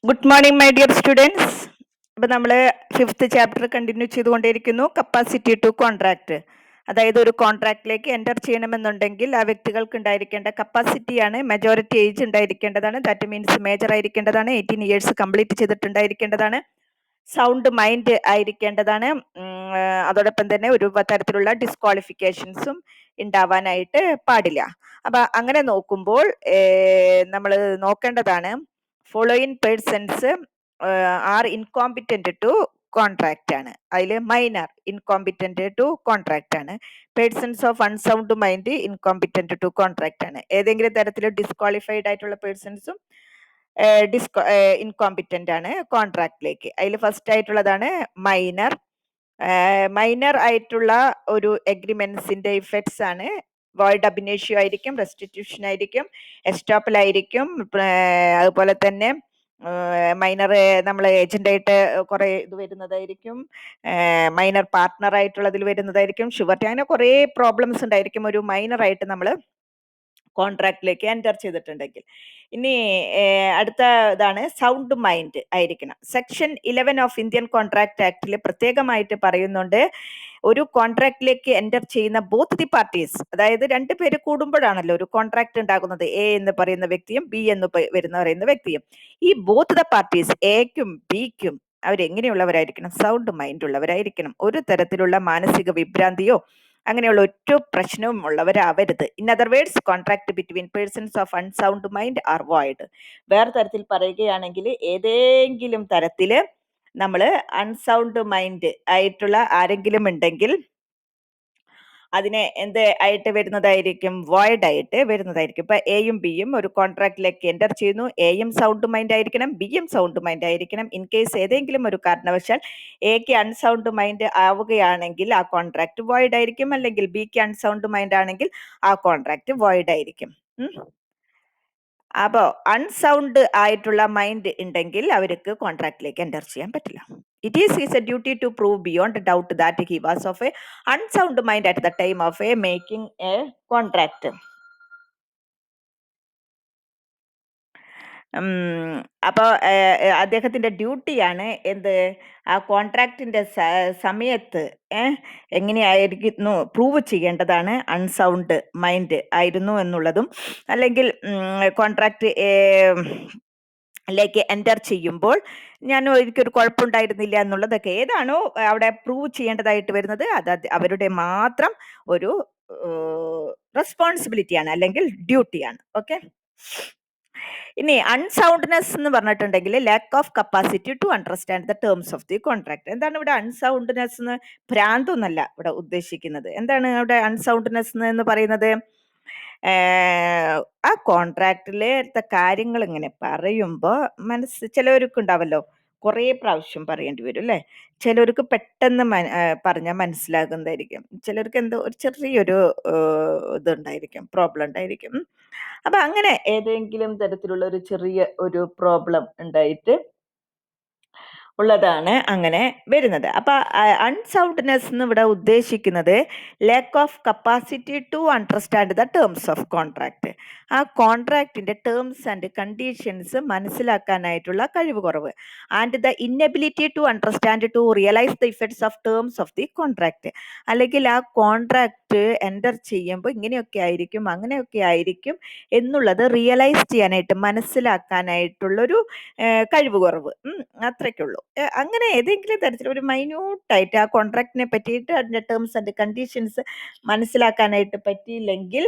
Good morning my dear students. ഇപ്പം നമ്മൾ 5th chapter continue ചെയ്തുകൊണ്ടിരിക്കുന്നു. കപ്പാസിറ്റി ടു കോൺട്രാക്ട്, അതായത് ഒരു കോൺട്രാക്റ്റിലേക്ക് എൻ്റർ ചെയ്യണമെന്നുണ്ടെങ്കിൽ ആ വ്യക്തികൾക്ക് ഉണ്ടായിരിക്കേണ്ട കപ്പാസിറ്റിയാണ്. മെജോറിറ്റി ഏജ് ഉണ്ടായിരിക്കേണ്ടതാണ്, ദാറ്റ് മീൻസ് മേജർ ആയിരിക്കേണ്ടതാണ്, 18 ഇയേഴ്സ് കംപ്ലീറ്റ് ചെയ്തിട്ടുണ്ടായിരിക്കേണ്ടതാണ്, സൗണ്ട് മൈൻഡ് ആയിരിക്കേണ്ടതാണ്. അതോടൊപ്പം തന്നെ ഒരു തരത്തിലുള്ള ഡിസ്ക്വാളിഫിക്കേഷൻസും ഉണ്ടാവാനായിട്ട് പാടില്ല. അപ്പം അങ്ങനെ നോക്കുമ്പോൾ നമ്മൾ നോക്കേണ്ടതാണ് following persons are incompetent to contract ആണ്. അതിൽ മൈനർ ഇൻകോമ്പിറ്റന്റ് ടു കോൺട്രാക്റ്റ് ആണ്. Persons of unsound mind incompetent to contract ആണ്. ഏതെങ്കിലും തരത്തിൽ ഡിസ്ക്വാളിഫൈഡ് ആയിട്ടുള്ള പേഴ്സൺസും ഇൻകോമ്പിറ്റന്റ് ആണ് കോൺട്രാക്റ്റിലേക്ക്. അതിൽ ഫസ്റ്റ് ആയിട്ടുള്ളതാണ് മൈനർ. മൈനർ ആയിട്ടുള്ള ഒരു എഗ്രിമെന്റ്സിന്റെ ഇഫക്ട്സ് ആണ് വോയിഡ് അബ് ഇനിഷ്യോ ആയിരിക്കും, റെസ്റ്റിറ്റ്യൂഷൻ ആയിരിക്കും, എസ്റ്റോപ്പൽ ആയിരിക്കും. അതുപോലെ തന്നെ മൈനർ നമ്മൾ ഏജന്റായിട്ട് കുറെ ഇത് വരുന്നതായിരിക്കും, മൈനർ പാർട്ട്ണർ ആയിട്ടുള്ളതിൽ വരുന്നതായിരിക്കും, ഷുവർട്ടി, അങ്ങനെ കുറെ പ്രോബ്ലംസ് ഉണ്ടായിരിക്കും ഒരു മൈനർ ആയിട്ട് നമ്മൾ കോൺട്രാക്റ്റിലേക്ക് എൻ്റർ ചെയ്തിട്ടുണ്ടെങ്കിൽ. ഇനി അടുത്ത ഇതാണ് സൗണ്ട് മൈൻഡ് ആയിരിക്കണം. സെക്ഷൻ 11 ഓഫ് ഇന്ത്യൻ കോൺട്രാക്ട് ആക്ടിൽ പ്രത്യേകമായിട്ട് പറയുന്നുണ്ട്, ഒരു കോൺട്രാക്റ്റിലേക്ക് എൻ്റർ ചെയ്യുന്ന ബോത്ത് ദി പാർട്ടീസ്, അതായത് രണ്ടുപേര് കൂടുമ്പോഴാണല്ലോ ഒരു കോൺട്രാക്ട് ഉണ്ടാകുന്നത്, എ എന്ന് പറയുന്ന വ്യക്തിയും ബി എന്ന് പറയുന്ന വ്യക്തിയും. ഈ ബോത്ത് ദ പാർട്ടീസ്, എക്കും ബിക്കും, അവരെങ്ങനെയുള്ളവരായിരിക്കണം? സൗണ്ട് മൈൻഡ് ഉള്ളവരായിരിക്കണം. ഒരു തരത്തിലുള്ള മാനസിക വിഭ്രാന്തിയോ അങ്ങനെയുള്ള ഒറ്റ പ്രശ്നവും ഉള്ളവരാവരുത്. In other words, contract between persons of unsound mind are void. വേറെ തരത്തിൽ പറയുകയാണെങ്കിൽ, ഏതെങ്കിലും തരത്തിൽ നമ്മൾ അൺസൗണ്ട് മൈൻഡ് ആയിട്ടുള്ള ആരെങ്കിലും ഉണ്ടെങ്കിൽ അതിനെ എന്ത് ആയിട്ട് വരുന്നതായിരിക്കും? വോയിഡ് ആയിട്ട് വരുന്നതായിരിക്കും. ഇപ്പൊ എയും ബിയും ഒരു കോൺട്രാക്റ്റിലേക്ക് എൻ്റർ ചെയ്യുന്നു. എയും സൗണ്ട് മൈൻഡ് ആയിരിക്കണം, ബിയും സൗണ്ട് മൈൻഡ് ആയിരിക്കണം. ഇൻ കേസ് ഏതെങ്കിലും ഒരു കാരണവശാൽ എക്ക് അൺസൗണ്ട് മൈൻഡ് ആവുകയാണെങ്കിൽ ആ കോൺട്രാക്ട് വോയിഡ് ആയിരിക്കും, അല്ലെങ്കിൽ ബിക്ക് അൺസൗണ്ട് മൈൻഡ് ആണെങ്കിൽ ആ കോൺട്രാക്ട് വോയിഡ് ആയിരിക്കും. അപ്പോൾ അൺസൗണ്ട് ആയിട്ടുള്ള മൈൻഡ് ഉണ്ടെങ്കിൽ അവർക്ക് കോൺട്രാക്റ്റിലേക്ക് എൻ്റർ ചെയ്യാൻ പറ്റില്ല. It is his a duty to prove beyond doubt that he was of a unsound mind at the time of a making a contract. അപ്പോൾ അദ്ദേഹത്തിന്റെ ഡ്യൂട്ടിയാണ് എന്ത്? ആ കോൺട്രാക്റ്റിന്റെ സമയത്ത് എങ്ങനെയായിരുന്നു പ്രൂവ് ചെയ്യേണ്ടതാണ് അൺസൗണ്ട് മൈൻഡ് ആയിരുന്നു എന്നുള്ളതും, അല്ലെങ്കിൽ കോൺട്രാക്ട് ലേക്ക് എൻ്റർ ചെയ്യുമ്പോൾ ഞാൻ എനിക്കൊരു കുഴപ്പമുണ്ടായിരുന്നില്ല എന്നുള്ളതൊക്കെ ഏതാണോ അവിടെ പ്രൂവ് ചെയ്യേണ്ടതായിട്ട് വരുന്നത്, അത് അവരുടെ മാത്രം ഒരു റെസ്പോൺസിബിലിറ്റിയാണ്, അല്ലെങ്കിൽ ഡ്യൂട്ടിയാണ്. ഓക്കെ. ഇനി അൺസൗണ്ട്നെസ് എന്ന് പറഞ്ഞിട്ടുണ്ടെങ്കിൽ lack of capacity to understand the terms of the contract. എന്താണ് ഇവിടെ അൺസൗണ്ട്നെസ് എന്ന്? ഭ്രാന്തൊന്നല്ല ഇവിടെ ഉദ്ദേശിക്കുന്നത്. എന്താണ് അവിടെ അൺസൗണ്ട്നെസ് എന്ന് പറയുന്നത്? ആ കോൺട്രാക്റ്റിലത്തെ കാര്യങ്ങൾ ഇങ്ങനെ പറയുമ്പോൾ ചിലവർക്ക് ഉണ്ടാവല്ലോ, കുറേ പ്രാവശ്യം പറയേണ്ടി വരും അല്ലേ? ചിലർക്ക് പെട്ടെന്ന് പറഞ്ഞാൽ മനസ്സിലാകുന്നതായിരിക്കും, ചിലർക്ക് എന്തോ ഒരു ചെറിയൊരു ഇതുണ്ടായിരിക്കും, പ്രോബ്ലം ഉണ്ടായിരിക്കും. അപ്പൊ അങ്ങനെ ഏതെങ്കിലും തരത്തിലുള്ള ഒരു ചെറിയ ഒരു പ്രോബ്ലം ഉണ്ടായിട്ട് ഉള്ളതാണ് അങ്ങനെ വരുന്നത്. അപ്പൊ അൺസൗണ്ട്നെസ് എന്ന് ഇവിടെ ഉദ്ദേശിക്കുന്നത് lack of capacity to understand the terms of contract. ആ കോൺട്രാക്റ്റിന്റെ ടേംസ് ആൻഡ് കണ്ടീഷൻസ് മനസ്സിലാക്കാനായിട്ടുള്ള കഴിവ് കുറവ്. And the inability to understand to realise the effects of terms of the contract. അല്ലെങ്കിൽ ആ കോൺട്രാക്ട് എൻ്റർ ചെയ്യുമ്പോൾ ഇങ്ങനെയൊക്കെ ആയിരിക്കും, അങ്ങനെയൊക്കെ ആയിരിക്കും എന്നുള്ളത് റിയലൈസ് ചെയ്യാനായിട്ട്, മനസ്സിലാക്കാനായിട്ടുള്ളൊരു കഴിവ് കുറവ്, അത്രയ്ക്കുള്ളൂ. അങ്ങനെ ഏതെങ്കിലും തരത്തിൽ ഒരു മൈന്യൂട്ടായിട്ട് ആ കോൺട്രാക്റ്റിനെ പറ്റിയിട്ട് അതിന്റെ ടേംസ് ആൻഡ് കണ്ടീഷൻസ് മനസ്സിലാക്കാനായിട്ട് പറ്റിയില്ലെങ്കിൽ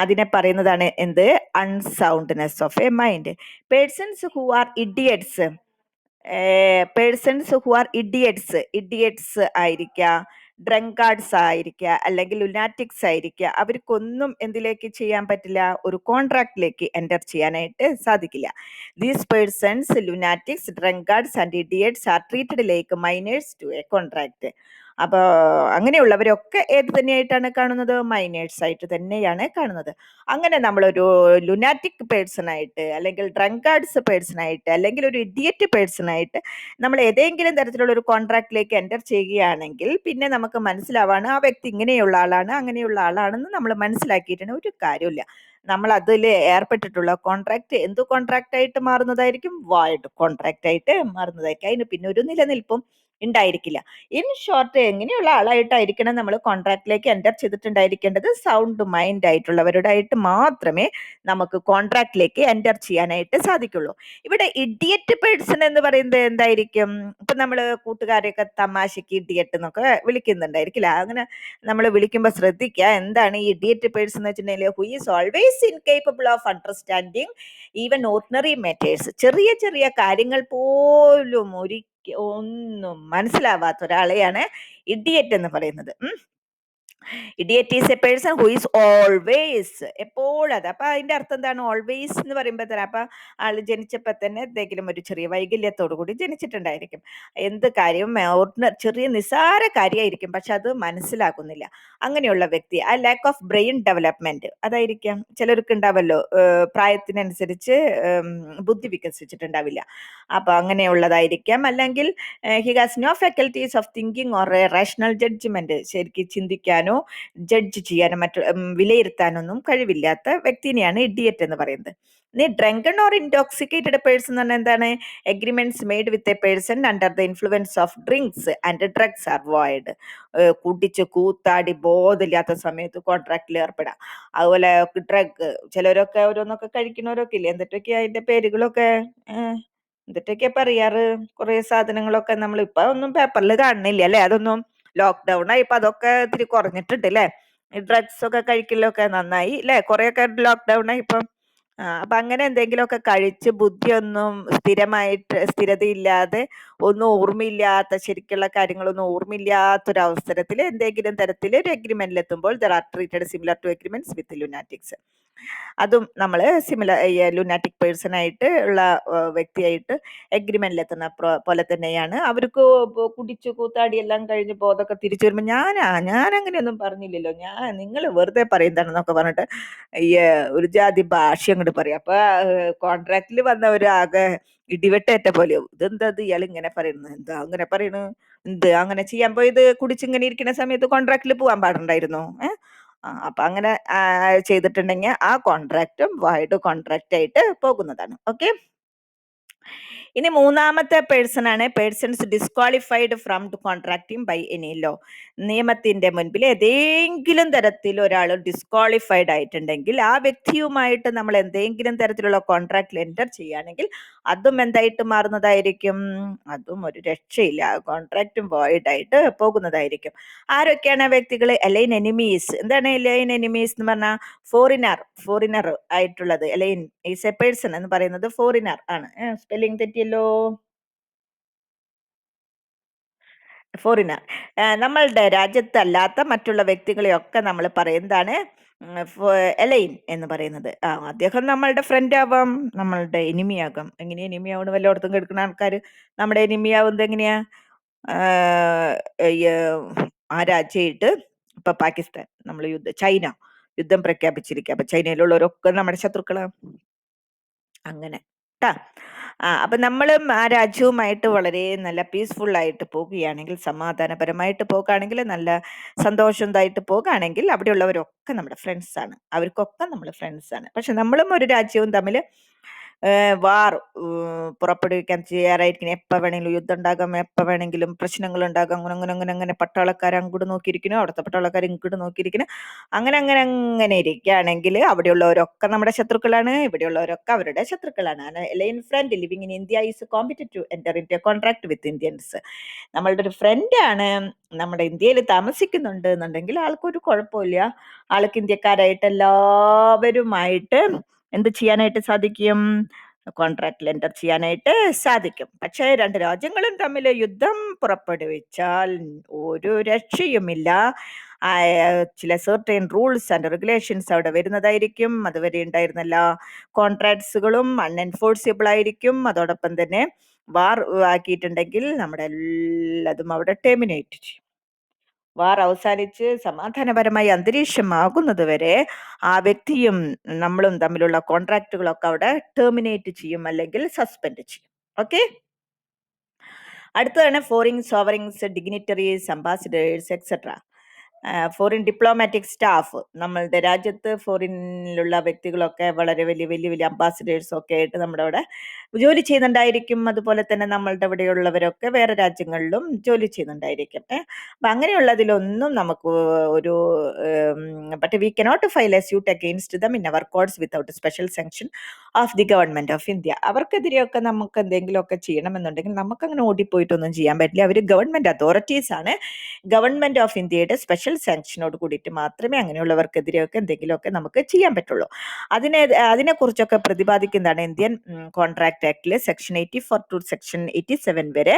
അതിനെ പറയുന്നതാണ് എന്ത്? Unsoundness of a mind. Persons who are idiots, idiots ആയിരിക്കുക, ഡ്രങ്കാർഡ്സ് ആയിരിക്കുക, അല്ലെങ്കിൽ ലുനാറ്റിക്സ് ആയിരിക്കുക, അവർക്കൊന്നും എന്തിലേക്ക് ചെയ്യാൻ പറ്റില്ല? ഒരു കോൺട്രാക്റ്റിലേക്ക് എൻ്റർ ചെയ്യാനായിട്ട് സാധിക്കില്ല. These persons, lunatics, drunkards and idiots are treated like minors to a contract. അപ്പൊ അങ്ങനെയുള്ളവരൊക്കെ ഏത് തന്നെയായിട്ടാണ് കാണുന്നത്? മൈനേഴ്സ് ആയിട്ട് തന്നെയാണ് കാണുന്നത്. അങ്ങനെ നമ്മളൊരു ലുനാറ്റിക് പേഴ്സൺ ആയിട്ട്, അല്ലെങ്കിൽ ഡ്രങ്കാർഡ്സ് പേഴ്സൺ ആയിട്ട്, അല്ലെങ്കിൽ ഒരു ഇഡിയറ്റ് പേഴ്സൺ ആയിട്ട് നമ്മൾ ഏതെങ്കിലും തരത്തിലുള്ള ഒരു കോൺട്രാക്റ്റിലേക്ക് എൻ്റർ ചെയ്യുകയാണെങ്കിൽ പിന്നെ നമുക്ക് മനസ്സിലാവാണ് ആ വ്യക്തി ഇങ്ങനെയുള്ള ആളാണ്, അങ്ങനെയുള്ള ആളാണെന്ന് നമ്മൾ മനസ്സിലാക്കിയിട്ടുണ്ട് ഒരു കാര്യമില്ല. നമ്മൾ അതിൽ ഏർപ്പെട്ടിട്ടുള്ള കോൺട്രാക്ട് എന്ത് കോൺട്രാക്ട് ആയിട്ട് മാറുന്നതായിരിക്കും? വോയിഡ് കോൺട്രാക്ട് ആയിട്ട് മാറുന്നതായിരിക്കും. അതിന് പിന്നെ ഒരു നിലനിൽപ്പും ഉണ്ടായിരിക്കില്ല. ഇൻ ഷോർട്ട്, എങ്ങനെയുള്ള ആളായിട്ടായിരിക്കണം നമ്മൾ കോൺട്രാക്റ്റിലേക്ക് എൻ്റർ ചെയ്തിട്ടുണ്ടായിരിക്കേണ്ടത്? സൗണ്ട് മൈൻഡ് ആയിട്ടുള്ളവരുടായിട്ട് മാത്രമേ നമുക്ക് കോൺട്രാക്റ്റിലേക്ക് എൻ്റർ ചെയ്യാനായിട്ട് സാധിക്കുള്ളൂ. ഇവിടെ ഇഡിയറ്റ് പേഴ്സൺ എന്ന് പറയുന്നത് എന്തായിരിക്കും? ഇപ്പൊ നമ്മൾ കൂട്ടുകാരെയൊക്കെ തമാശക്ക് ഇഡിയറ്റ് എന്നൊക്കെ വിളിക്കുന്നുണ്ടായിരിക്കില്ല. അങ്ങനെ നമ്മൾ വിളിക്കുമ്പോൾ ശ്രദ്ധിക്കുക, എന്താണ് ഈ ഇഡിയറ്റ് പേഴ്സൺ എന്ന് വെച്ചിട്ടുണ്ടെങ്കിൽ? Who is always incapable of understanding even ordinary matters. ചെറിയ ചെറിയ കാര്യങ്ങൾ പോലും ഒന്നും മനസ്സിലാവാത്ത ഒരാളെയാണ് ഇഡിയറ്റ് എന്ന് പറയുന്നത്. Idiot is A person who is always, എപ്പോഴും. അത് അപ്പൊ അതിന്റെ അർത്ഥം എന്താണ്? ഓൾവേസ് എന്ന് പറയുമ്പോൾ തന്നെ അപ്പൊ ആള് ജനിച്ചപ്പോ തന്നെ എന്തെങ്കിലും ഒരു ചെറിയ വൈകല്യത്തോടു കൂടി ജനിച്ചിട്ടുണ്ടായിരിക്കും. എന്ത് കാര്യവും ചെറിയ നിസ്സാര കാര്യമായിരിക്കും, പക്ഷെ അത് മനസ്സിലാക്കുന്നില്ല. അങ്ങനെയുള്ള വ്യക്തി, ആ ലാക്ക് ഓഫ് ബ്രെയിൻ ഡെവലപ്മെന്റ് അതായിരിക്കാം. ചിലർക്ക് ഉണ്ടാവല്ലോ, പ്രായത്തിനനുസരിച്ച് ബുദ്ധി വികസിച്ചിട്ടുണ്ടാവില്ല. അപ്പൊ അങ്ങനെയുള്ളതായിരിക്കാം. അല്ലെങ്കിൽ he has no faculties of thinking or rational judgement, ശരിക്കും ചിന്തിക്കാനോ ജഡ്ജ് ചെയ്യാനോ വിലയിരുത്താനൊന്നും കഴിവില്ലാത്ത വ്യക്തിനെയാണ് ഇഡിയറ്റ് എന്ന് പറയുന്നത്. ഇനി ഡ്രങ്കൺ ഓർ ഇൻടോക്സിക്കേറ്റഡ് പേഴ്സൺ എന്ന് പറഞ്ഞാൽ എന്താണ്? Agreements made with a person under the influence of drinks and drugs R void. കുടിച്ച് കൂത്താടി ബോധമില്ലാത്ത സമയത്ത് കോൺട്രാക്റ്റിൽ ഏർപ്പെടാം. അതുപോലെ ഡ്രഗ്, ചിലരൊക്കെ ഓരോന്നൊക്കെ കഴിക്കുന്നവരൊക്കെ ഇല്ലേ, എന്തൊക്കെയാ അതിന്റെ പേരുകളൊക്കെ? എന്തിട്ടൊക്കെയാ പറയാറ്? കുറെ സാധനങ്ങളൊക്കെ നമ്മൾ ഇപ്പൊ ഒന്നും പേപ്പറിൽ കാണുന്നില്ല അല്ലെ? അതൊന്നും ലോക്ക്ഡൌൺ ആയിപ്പോ അതൊക്കെ ഇത്തിരി കുറഞ്ഞിട്ടുണ്ട് അല്ലെ? ഈ ഡ്രഗ്സ് ഒക്കെ കഴിക്കലൊക്കെ നന്നായി അല്ലെ? കുറെയൊക്കെ ലോക്ക്ഡൌൺ ആയി ഇപ്പം. അപ്പൊ അങ്ങനെ എന്തെങ്കിലുമൊക്കെ കഴിച്ച് ബുദ്ധിയൊന്നും സ്ഥിരതയില്ലാതെ, ഒന്നും ഓർമ്മയില്ലാത്ത, ശരിക്കുള്ള കാര്യങ്ങളൊന്നും ഓർമ്മയില്ലാത്തൊരവസരത്തിൽ എന്തെങ്കിലും തരത്തിൽ ഒരു എഗ്രിമെന്റിൽ എത്തുമ്പോൾ there are treated similar to agreements with lunatics. അതും നമ്മൾ ലുനാറ്റിക് പേഴ്സൺ ആയിട്ട് ഉള്ള വ്യക്തിയായിട്ട് എഗ്രിമെന്റിൽ എത്തുന്ന പോലെ തന്നെയാണ്. അവർക്ക് കുടിച്ചു കൂത്താടി എല്ലാം കഴിഞ്ഞ് ബോധമൊക്കെ തിരിച്ചു വരുമ്പോൾ ഞാൻ അങ്ങനെയൊന്നും പറഞ്ഞില്ലല്ലോ, നിങ്ങൾ വെറുതെ പറയുന്നതാണെന്നൊക്കെ പറഞ്ഞിട്ട് ഈ ഒരു ജാതി ഭാഷ അങ്ങോട്ട് പറയും. അപ്പൊ കോൺട്രാക്റ്റിൽ വന്നവരാകെ ഇടിവെട്ടേറ്റ പോലെ, ഇതെന്താ ഇയാൾ ഇങ്ങനെ പറയുന്നത്, എന്താ അങ്ങനെ പറയണു, എന്ത് അങ്ങനെ ചെയ്യാൻ പോയത്? കുടിച്ചിങ്ങനെ ഇരിക്കുന്ന സമയത്ത് കോൺട്രാക്റ്റിൽ പോകാൻ പാടുണ്ടായിരുന്നു? അപ്പൊ അങ്ങനെ ചെയ്തിട്ടുണ്ടെങ്കിൽ ആ കോൺട്രാക്റ്റും വൈഡ് കോൺട്രാക്റ്റ് ആയിട്ട് പോകുന്നതാണ്. ഓക്കെ. ഇനി മൂന്നാമത്തെ പേഴ്സൺ ആണ് persons disqualified from contracting by any law. നിയമത്തിന്റെ മുൻപിൽ ഏതെങ്കിലും തരത്തിൽ ഒരാൾ ഡിസ്ക്വാളിഫൈഡ് ആയിട്ടുണ്ടെങ്കിൽ ആ വ്യക്തിയുമായിട്ട് നമ്മൾ എന്തെങ്കിലും തരത്തിലുള്ള കോൺട്രാക്റ്റിൽ എൻ്റർ ചെയ്യുകയാണെങ്കിൽ അതും എന്തായിട്ട് മാറുന്നതായിരിക്കും? അതും ഒരു രക്ഷയില്ല, കോൺട്രാക്റ്റും വോയിഡ് ആയിട്ട് പോകുന്നതായിരിക്കും. ആരൊക്കെയാണ് വ്യക്തികൾ? A-line enemies. എന്താണ് എലൈൻ എനിമീസ് എന്ന് പറഞ്ഞാൽ? ഫോറിനർ ആയിട്ടുള്ളത്. എലൈൻ ഈസ് എ പേഴ്സൺ എന്ന് പറയുന്നത് ഫോറിനർ ആണ്. സ്പെല്ലിംഗ് തെറ്റിയല്ലോ. ഫോറിനർ, നമ്മളുടെ രാജ്യത്തല്ലാത്ത മറ്റുള്ള വ്യക്തികളെയൊക്കെ നമ്മൾ പറയുന്നതാണ് എലൈൻ എന്ന് പറയുന്നത്. അദ്ദേഹം നമ്മളുടെ ഫ്രണ്ട് ആവാം, നമ്മളുടെ എനിമി ആകാം. എങ്ങനെയാ എനിമി ആവണം? വല്ലയിടത്തും കേൾക്കുന്ന ആൾക്കാർ നമ്മുടെ എനിമി ആവുന്നത് എങ്ങനെയാ? ആ രാജ്യമായിട്ട്, ഇപ്പൊ പാകിസ്ഥാൻ, നമ്മൾ യുദ്ധം പ്രഖ്യാപിച്ചിരിക്കുക. അപ്പൊ ചൈനയിലുള്ളവരൊക്കെ നമ്മുടെ ശത്രുക്കളാണ്. അങ്ങനെ ട്ടാ. അപ്പൊ നമ്മളും ആ രാജ്യവുമായിട്ട് വളരെ നല്ല പീസ്ഫുൾ ആയിട്ട് പോകുകയാണെങ്കിൽ, സമാധാനപരമായിട്ട് പോകുകയാണെങ്കിൽ, നല്ല സന്തോഷമായിട്ട് പോകുകയാണെങ്കിൽ അവിടെയുള്ളവരൊക്കെ നമ്മുടെ ഫ്രണ്ട്സ് ആണ്. അവർക്കൊക്കെ നമ്മൾ ഫ്രണ്ട്സ് ആണ്. പക്ഷെ നമ്മളും ഒരു രാജ്യവും തമ്മിൽ വാർ പുറപ്പെടുവിക്കാൻ തയ്യാറായിരിക്കണം. എപ്പോൾ വേണമെങ്കിലും യുദ്ധം ഉണ്ടാകാം, എപ്പോൾ വേണമെങ്കിലും പ്രശ്നങ്ങൾ ഉണ്ടാകാം. അങ്ങനെ അങ്ങനെ അങ്ങനെ അങ്ങനെ പട്ടാളക്കാർ അങ്ങോട്ട് നോക്കിയിരിക്കുന്നു, അവിടുത്തെ പട്ടാളക്കാർ ഇങ്ങോട്ട് നോക്കിയിരിക്കുന്നു. അങ്ങനെ അങ്ങനെ അങ്ങനെ ഇരിക്കുകയാണെങ്കിൽ അവിടെയുള്ളവരൊക്കെ നമ്മുടെ ശത്രുക്കളാണ്, ഇവിടെയുള്ളവരൊക്കെ അവരുടെ ശത്രുക്കളാണ്. Alien friend living in India is competent enter in a contract with Indians. നമ്മളുടെ ഒരു ഫ്രണ്ട് ആണ്, നമ്മുടെ ഇന്ത്യയിൽ താമസിക്കുന്നുണ്ട് എന്നുണ്ടെങ്കിൽ ആൾക്കൊരു കുഴപ്പമില്ല. ആൾക്ക് ഇന്ത്യക്കാരായിട്ട് എല്ലാവരുമായിട്ട് എന്ത് ചെയ്യാനായിട്ട് സാധിക്കും? കോൺട്രാക്റ്റിൽ എൻ്റർ ചെയ്യാനായിട്ട് സാധിക്കും. പക്ഷേ രണ്ട് രാജ്യങ്ങളും തമ്മിൽ യുദ്ധം പുറപ്പെടുവിച്ചാൽ ഒരു രക്ഷയുമില്ല. ചില സെർട്ടൈൻ റൂൾസ് ആൻഡ് റെഗുലേഷൻസ് അവിടെ വരുന്നതായിരിക്കും. അതുവരെ ഉണ്ടായിരുന്ന എല്ലാ കോൺട്രാക്ട്സുകളും അൺഎൻഫോഴ്സിബിൾ ആയിരിക്കും. അതോടൊപ്പം തന്നെ വാർ ആക്കിയിട്ടുണ്ടെങ്കിൽ നമ്മുടെ എല്ലാതും അവിടെ ടെർമിനേറ്റ് ചെയ്യും. വാർ അവസാനിച്ച് സമാധാനപരമായ അന്തരീക്ഷമാകുന്നത് വരെ ആ വ്യക്തിയും നമ്മളും തമ്മിലുള്ള കോൺട്രാക്റ്റുകളൊക്കെ അവിടെ ടെർമിനേറ്റ് ചെയ്യും, അല്ലെങ്കിൽ സസ്പെൻഡ് ചെയ്യും. ഓക്കെ. അടുത്തതാണ് foreign sovereigns, dignitaries, ambassadors etcetera. Foreign diplomatic staff, നമ്മളുടെ രാജ്യത്ത് ഫോറിനിലുള്ള വ്യക്തികളൊക്കെ വളരെ വലിയ വലിയ വലിയ അംബാസിഡേഴ്സും ഒക്കെ ആയിട്ട് നമ്മുടെ അവിടെ ജോലി ചെയ്യുന്നുണ്ടായിരിക്കും. അതുപോലെ തന്നെ നമ്മളുടെ ഇവിടെയുള്ളവരൊക്കെ വേറെ രാജ്യങ്ങളിലും ജോലി ചെയ്യുന്നുണ്ടായിരിക്കും. അപ്പം അങ്ങനെയുള്ളതിലൊന്നും നമുക്ക് ഒരു but we cannot file a suit against them in our courts without special sanction of the government of India. അവർക്കെതിരെയൊക്കെ നമുക്ക് എന്തെങ്കിലുമൊക്കെ ചെയ്യണമെന്നുണ്ടെങ്കിൽ നമുക്കങ്ങനെ ഓടിപ്പോയിട്ടൊന്നും ചെയ്യാൻ പറ്റില്ല. അവർ ഗവൺമെന്റ് അതോറിറ്റീസ് ആണ്. ഗവൺമെന്റ് ഓഫ് ഇന്ത്യയുടെ സ്പെഷ്യൽ സാങ്ഷനോട് കൂടിയിട്ട് മാത്രമേ അങ്ങനെയുള്ളവർക്കെതിരെയൊക്കെ എന്തെങ്കിലുമൊക്കെ നമുക്ക് ചെയ്യാൻ പറ്റുള്ളൂ. അതിനെക്കുറിച്ചൊക്കെ പ്രതിപാദിക്കുന്നതാണ് ഇന്ത്യൻ കോൺട്രാക്ട് ആക്ടിലെ സെക്ഷൻ 84 ടു സെക്ഷൻ 87 വരെ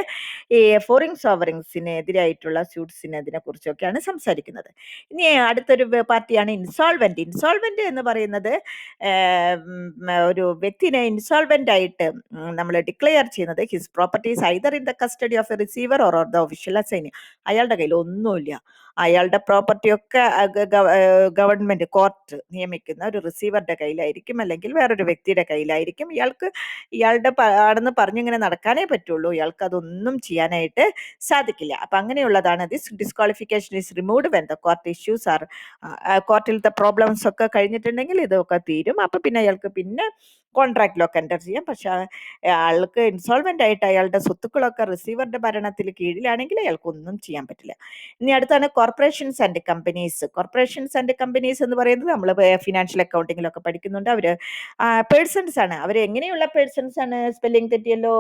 ഈ ഫോറിൻ സോവറിങ്സിനെതിരായിട്ടുള്ള സ്യൂട്ട്സിനെ കുറിച്ചൊക്കെയാണ് സംസാരിക്കുന്നത്. ഇനി അടുത്തൊരു പാർട്ടിയാണ് ഇൻസോൾവെന്റ്. ഇൻസോൾവെന്റ് എന്ന് പറയുന്നത് ഒരു വ്യക്തിനെ ഇൻസോൾവെന്റ് ആയിട്ട് നമ്മൾ ഡിക്ലെയർ ചെയ്യുന്നത് his properties either in the custody of a receiver or the official assignee. അയാളുടെ കയ്യിൽ ഒന്നുമില്ല, അയാളുടെ പ്രോപ്പർട്ടി ഒക്കെ ഗവൺമെന്റ് കോർട്ട് നിയമിക്കുന്ന ഒരു റിസീവറുടെ കയ്യിലായിരിക്കും, അല്ലെങ്കിൽ വേറൊരു വ്യക്തിയുടെ കയ്യിലായിരിക്കും. ഇയാളുടെ ആണെന്ന് പറഞ്ഞിങ്ങനെ നടക്കാനേ പറ്റുള്ളൂ, ഇയാൾക്ക് അതൊന്നും ചെയ്യാനായിട്ട് സാധിക്കില്ല. അപ്പൊ അങ്ങനെയുള്ളതാണ് this disqualification is removed when the court issues are, കോർട്ടിലത്തെ പ്രോബ്ലംസ് ഒക്കെ കഴിഞ്ഞിട്ടുണ്ടെങ്കിൽ ഇതൊക്കെ തീരും. അപ്പൊ പിന്നെ അയാൾക്ക് പിന്നെ കോൺട്രാക്റ്റിലൊക്കെ എൻ്റർ ചെയ്യാം. പക്ഷെ ആൾക്ക് ഇൻസോൾവെന്റ് ആയിട്ട് അയാളുടെ സ്വത്തുക്കളൊക്കെ റിസീവറുടെ ഭരണത്തിൽ കീഴിലാണെങ്കിൽ അയാൾക്ക് ഒന്നും ചെയ്യാൻ പറ്റില്ല. ഇനി അടുത്താണ് corporations and companies. Corporations and companies എന്ന് പറയുന്നത് നമ്മൾ ഫിനാൻഷ്യൽ അക്കൗണ്ടിങ്ങിലൊക്കെ പഠിക്കുന്നുണ്ട്. അവര് പേഴ്സൺസ് ആണ്. അവർ എങ്ങനെയുള്ള പേഴ്സൺസ് ആണ്? സ്പെല്ലിംഗ് തെറ്റിയല്ലോ.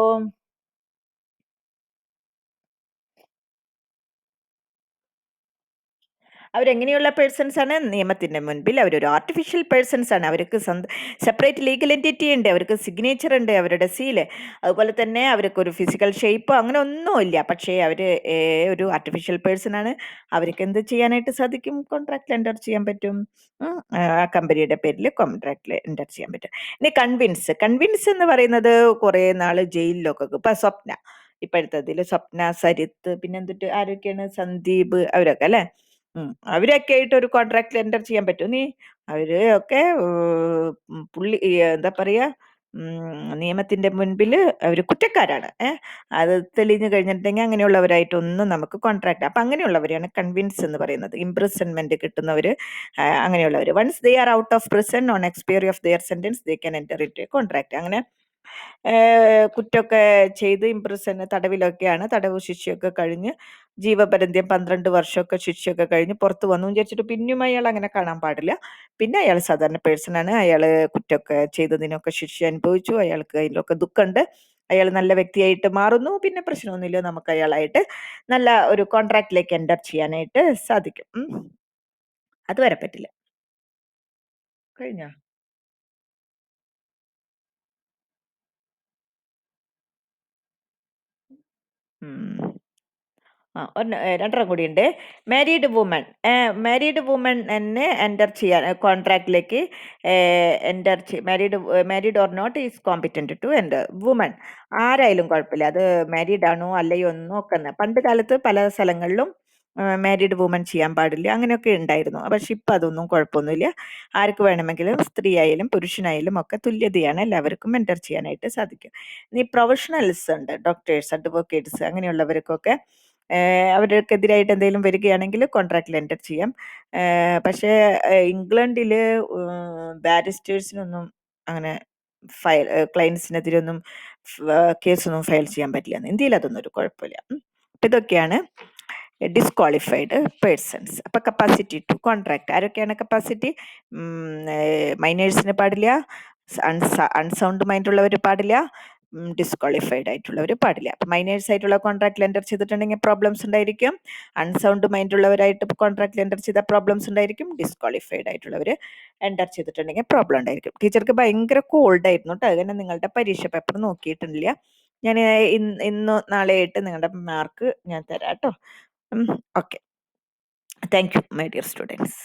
അവരെങ്ങനെയുള്ള പേഴ്സൺസ് ആണ്? നിയമത്തിന്റെ മുൻപിൽ അവരൊരു ആർട്ടിഫിഷ്യൽ പേഴ്സൺസ് ആണ്. അവർക്ക് സെപ്പറേറ്റ് ലീഗൽ എൻറ്റിറ്റി ഉണ്ട്, അവർക്ക് സിഗ്നേച്ചർ ഉണ്ട്, അവരുടെ സീല്, അതുപോലെ തന്നെ അവർക്ക് ഒരു ഫിസിക്കൽ ഷേപ്പ് അങ്ങനെ ഒന്നുമില്ല. പക്ഷേ അവർ ഒരു ആർട്ടിഫിഷ്യൽ പേഴ്സൺ ആണ്. അവർക്ക് എന്ത് ചെയ്യാനായിട്ട് സാധിക്കും? കോൺട്രാക്റ്റിൽ എൻ്റർ ചെയ്യാൻ പറ്റും. ആ കമ്പനിയുടെ പേരിൽ കോൺട്രാക്റ്റിൽ എൻ്റർ ചെയ്യാൻ പറ്റും. ഇനി കൺവിൻസ് എന്ന് പറയുന്നത് കുറേ നാൾ ജയിലിലൊക്കെ, ഇപ്പൊ സ്വപ്ന, ഇപ്പോഴത്തെ ഇതിൽ സ്വപ്ന, സരിത്ത്, പിന്നെ എന്തിട്ട് ആരൊക്കെയാണ്, സന്ദീപ്, അവരൊക്കെ അല്ലെ. അവരൊക്കെ ആയിട്ട് ഒരു കോൺട്രാക്റ്റിൽ എൻ്റർ ചെയ്യാൻ പറ്റും. അവര് ഒക്കെ പുള്ളി എന്താ പറയാ, നിയമത്തിന്റെ മുൻപിൽ അവർ കുറ്റക്കാരാണ്. അത് തെളിഞ്ഞു കഴിഞ്ഞിട്ടുണ്ടെങ്കിൽ അങ്ങനെയുള്ളവരായിട്ടൊന്നും നമുക്ക് കോൺട്രാക്ട്. അപ്പൊ അങ്ങനെയുള്ളവരെയാണ് കൺവിൻസ് എന്ന് പറയുന്നത്. ഇംപ്രിസൺമെന്റ് കിട്ടുന്നവര്, അങ്ങനെയുള്ളവർ. Once they are out of prison on expiry of their sentence they can enter into a contract. അങ്ങനെ കുറ്റമൊക്കെ ചെയ്ത് തടവിലൊക്കെയാണ്, തടവ് ശിക്ഷയൊക്കെ കഴിഞ്ഞ് ജീവപര്യന്തം 12 വർഷമൊക്കെ ശിക്ഷയൊക്കെ കഴിഞ്ഞ് പുറത്ത് വന്നു വിചാരിച്ചിട്ട് പിന്നെയും അയാൾ അങ്ങനെ കാണാൻ പാടില്ല. പിന്നെ അയാൾ സാധാരണ പേഴ്സൺ ആണ്. അയാൾ കുറ്റമൊക്കെ ചെയ്തതിനൊക്കെ ശിക്ഷ അനുഭവിച്ചു, അയാൾക്ക് അതിലൊക്കെ ദുഃഖമുണ്ട്, അയാൾ നല്ല വ്യക്തിയായിട്ട് മാറുന്നു, പിന്നെ പ്രശ്നമൊന്നുമില്ല, നമുക്ക് അയാളായിട്ട് നല്ല ഒരു കോൺട്രാക്റ്റിലേക്ക് എൻ്റർ ചെയ്യാനായിട്ട് സാധിക്കും. അതുവരെ പറ്റില്ല. കഴിഞ്ഞോ? രണ്ടെണ്ണം കൂടിയുണ്ട്. മാരീഡ് വുമൺ എന്നെ എൻ്റർ ചെയ്യാൻ കോൺട്രാക്റ്റിലേക്ക് enter married or not is competent to enter. Woman ആരായാലും കുഴപ്പമില്ല, അത് മാരീഡ് ആണോ അല്ലയോ ഒന്നും ഒക്കെ. പണ്ട് കാലത്ത് പല സ്ഥലങ്ങളിലും മാരീഡ് വുമൺ ചെയ്യാൻ പാടില്ല അങ്ങനെയൊക്കെ ഉണ്ടായിരുന്നു. പക്ഷെ ഇപ്പം അതൊന്നും കുഴപ്പമൊന്നുമില്ല. ആർക്ക് വേണമെങ്കിലും, സ്ത്രീ ആയാലും പുരുഷനായാലും ഒക്കെ തുല്യതയാണ്, എല്ലാവർക്കും എൻ്റർ ചെയ്യാനായിട്ട് സാധിക്കും. ഇനി പ്രൊഫഷണൽസ് ഉണ്ട്, ഡോക്ടേഴ്സ്, അഡ്വക്കേറ്റ്സ്, അങ്ങനെയുള്ളവർക്കൊക്കെ അവർക്കെതിരായിട്ട് എന്തെങ്കിലും വരികയാണെങ്കിൽ കോൺട്രാക്റ്റിൽ എൻ്റർ ചെയ്യാം. പക്ഷേ ഇംഗ്ലണ്ടിൽ ബാരിസ്റ്റേഴ്സിനൊന്നും അങ്ങനെ ക്ലയൻസിനെതിരൊന്നും കേസൊന്നും ഫയൽ ചെയ്യാൻ പറ്റില്ല. ഇന്ത്യയിൽ അതൊന്നും ഒരു കുഴപ്പമില്ല. അപ്പം ഇതൊക്കെയാണ് ഡിസ്ക്വാളിഫൈഡ് പേഴ്സൺസ്. അപ്പം കപ്പാസിറ്റി ടു കോൺട്രാക്ട് ആരൊക്കെയാണ്? കപ്പാസിറ്റി മൈനേഴ്സിന് പാടില്ല, അൺസൗണ്ട് മൈൻഡ് ഉള്ളവർ പാടില്ല, ഡിസ്ക്വാളിഫൈഡ് ആയിട്ടുള്ളവർ പാടില്ല. അപ്പം മൈനേഴ്സ് ആയിട്ടുള്ള കോൺട്രാക്റ്റിൽ എൻ്റർ ചെയ്തിട്ടുണ്ടെങ്കിൽ പ്രോബ്ലംസ് ഉണ്ടായിരിക്കും. അൺസൗണ്ട് മൈൻഡ് ഉള്ളവരായിട്ട് കോൺട്രാക്റ്റിൽ എൻ്റർ ചെയ്ത പ്രോബ്ലംസ് ഉണ്ടായിരിക്കും. ഡിസ്ക്വാളിഫൈഡ് ആയിട്ടുള്ളവർ എൻ്റർ ചെയ്തിട്ടുണ്ടെങ്കിൽ പ്രോബ്ലം ഉണ്ടായിരിക്കും. ടീച്ചർക്ക് ഭയങ്കര കോൾഡ് ആയിരുന്നു കേട്ടോ, അതുതന്നെ നിങ്ങളുടെ പരീക്ഷ പേപ്പർ നോക്കിയിട്ടില്ല. ഞാൻ ഇന്ന് നാളെയായിട്ട് നിങ്ങളുടെ മാർക്ക് ഞാൻ തരാം കേട്ടോ. Okay, thank you my dear students.